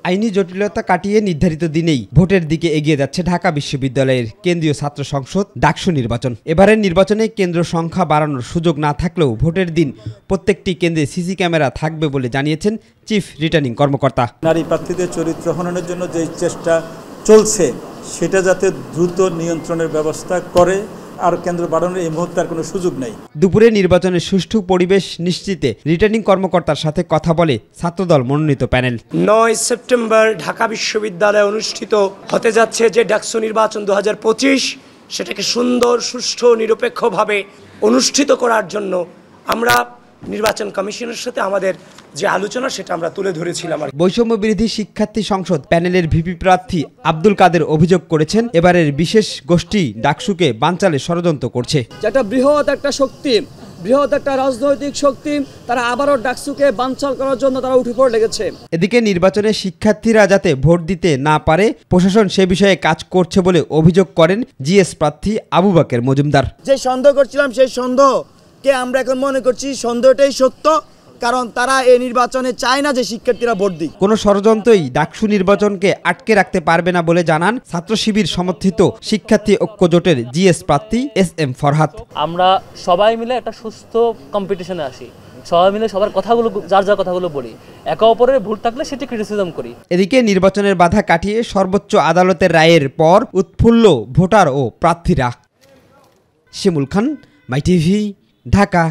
আইনি জটিলতা কাটিয়ে নির্ধারিত দিনেই ভোটের দিকে এগিয়ে যাচ্ছে ঢাকা বিশ্ববিদ্যালয়ের কেন্দ্রীয় ছাত্র সংসদ ডাকসু নির্বাচন। এবারের নির্বাচনে কেন্দ্র সংখ্যা বাড়ানোর সুযোগ না থাকলেও ভোটের দিন প্রত্যেকটি কেন্দ্রে সিসি ক্যামেরা থাকবে বলে জানিয়েছেন চিফ রিটার্নিং কর্মকর্তা। নারী প্রার্থীদের চরিত্র হননের জন্য যে চেষ্টা চলছে সেটা যাতে দ্রুত নিয়ন্ত্রণের ব্যবস্থা করে, আর কেন্দ্র বাড়ানোর এই মুহূর্তে আর কোনো সুযোগ নেই। দুপুরে নির্বাচনের সুষ্ঠু পরিবেশ নিশ্চিতে রিটার্নিং কর্মকর্তার সাথে কথা বলে ছাত্রদল মনোনীত প্যানেল। 9 সেপ্টেম্বর ঢাকা বিশ্ববিদ্যালয়ে অনুষ্ঠিত হতে যাচ্ছে যে ডাকসু নির্বাচন 2025, সেটাকে সুন্দর, সুষ্ঠু, নিরপেক্ষভাবে অনুষ্ঠিত করার জন্য আমরা নির্বাচন কমিশনের সাথে আমাদের যে আলোচনা সেটা আমরা তুলে ধরেছিলাম। বৈষম্য বিরোধী শিক্ষার্থী সংসদ প্যানেলের ভিপি প্রার্থী আব্দুল কাদের অভিযোগ করেছেন, এবারের বিশেষ গোষ্ঠী ডাকসুকে বানচালে ষড়যন্ত্র করছে। যেটা বৃহৎ একটা শক্তি, বৃহৎ একটা রাজনৈতিক শক্তি, তারা আবারও ডাকসুকে বানচাল করার জন্য তারা উঠে পড়ে লেগেছে। এদিকে নির্বাচনে শিক্ষার্থীরা যাতে ভোট দিতে না পারে প্রশাসন সে বিষয়ে কাজ করছে বলে অভিযোগ করেন জিএস প্রার্থী আবু বাকের মজুমদার। যে সন্দেহ করছিলাম সেই সন্দেহকে আমরা এখন মনে করছি সন্দেহটাই সত্য, কারণ তারা এই নির্বাচনে চায় না যে শিক্ষার্থীরা ভোট দিক। কোনো ষড়যন্ত্রই ডাকসু নির্বাচনকে আটকে রাখতে পারবে না বলে জানান ছাত্র শিবির সমর্থিত শিক্ষার্থী ঐক্য জোটের জিএস প্রার্থী SM ফরহাদ। আমরা সবাই মিলে একটা সুস্থ কম্পিটিশনে আসি, সবাই মিলে সবার কথাগুলো, যার যার কথাগুলো বলি, একে অপরের ভুল থাকলে সেটি ক্রিটিসিজম করি। এদিকে নির্বাচনের বাধা কাটিয়ে সর্বোচ্চ আদালতের রায়ের পর উৎফুল্ল ভোটার ও প্রার্থীরা। শিমুল খান, মাই টিভি, ঢাকা।